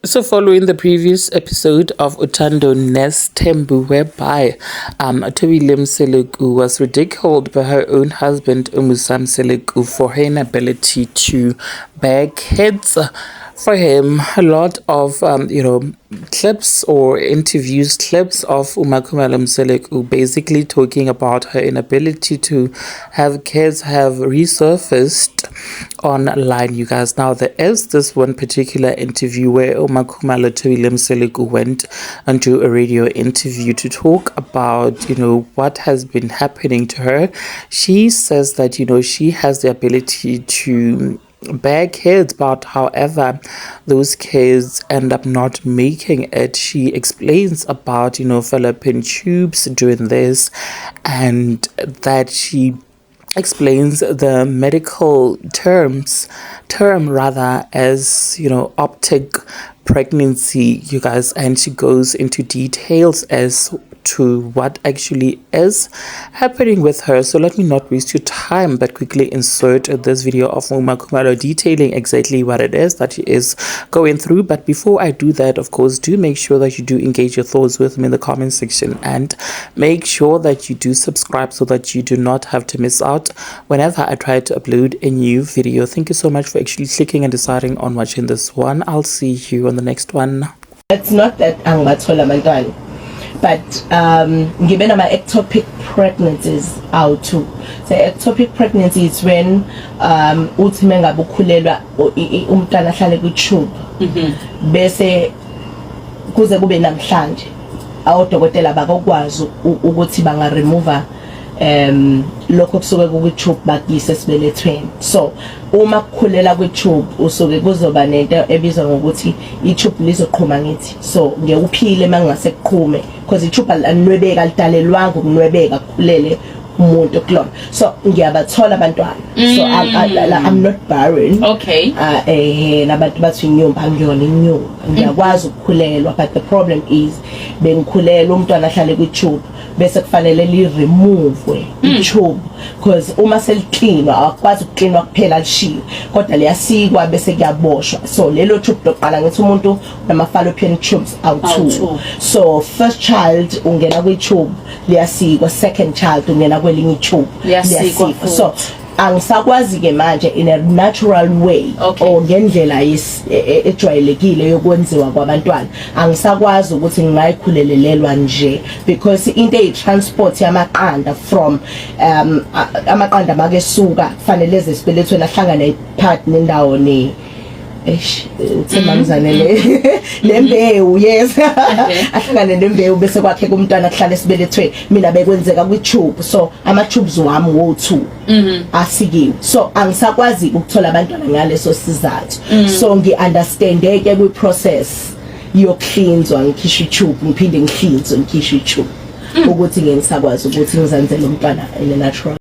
So following the previous episode of Utando Nestembu, whereby Tobilem Seleku was ridiculed by her own husband Umusam Seleku for her inability to bear kids, for him a lot of clips or clips of Makhumalo Seleku basically talking about her inability to have kids have resurfaced online, you guys. Now there is this one particular interview where Makhumalo Seleku went onto a radio interview to talk about what has been happening to her. She says that she has the ability to bear kids, but however those kids end up not making it. She explains about fallopian tubes doing this, and that she explains the medical term as optic pregnancy, you guys, and she goes into details as to what actually is happening with her. So let me not waste your time, but quickly insert this video of Makhumalo detailing exactly what it is that she is going through. But before I do that, of course, do make sure that you do engage your thoughts with me in the comment section, and make sure that you do subscribe so that you do not have to miss out whenever I try to upload a new video. Thank you so much for actually clicking and deciding on watching this one. I'll see you on the next one. It's not that angibathola abantwana, but given my ectopic pregnancies out too. So ectopic pregnancy is when uthi mengabe ukhulelwa umntwana ahlale ku tube bese kuze kube namhlanje awodokotela bakokwazi ukuthi banga remove lokho kusuke ku tube bakuyise esibelethweni. So uma kukhulela ku tube usuke kuzoba nento ebizwa ngokuthi I tube lizoqhuma ngithi, so ngeke uphile mangase kuqhume because I tube alinwebeka lidalelwanga ukunwebeka kukhulele umuntu kulona. So ngiyabathola abantwana, so I'm not barren. Okay. Nabantu bathi inyumba angiyona inyumba, ngiyakwazi ukukhulelwa, but the problem is bengikhulela umntwana ahlale ku tube bese kufanele li remove I tube, because uma selicleanwa akwazi ukucleanwa kuphela lishiwe kodwa liyasikwa bese kuyaboshwa. So lelo tube loqala ngithi umuntu nama fallopian tubes out2. So first child ungena ku tube liyasikwa, second child ungena kwelinye tube liyasikwa. So angisakwazi ke manje in a natural way, or ngendlela ejwayelekile yokwenziwa kwabantwana angisakwazi ukuthi ngingayikhulelelelwa nje, because into eyitransport yamaqanda from amaqanda make suka kufanele ezesibelethweni ahlangane part nendawo tsemamzane lembewu, yes, ahlangane nembewu bese kwakhe kumntwana kuhlala esibelethweni. Mina bekwenzeka ku tube, so ama tubes wami wo2 asikiwe, so angisakwazi ukuthola abantwana ngaleso sizathu. So ngiunderstandeke kwi process yokuhlinzwa, ngikhishwa tube ngiphinde ngihlinzwe ngikhishwa tube ukuthi ngisakwazi ukuthi ngizenzele umntwana in a natural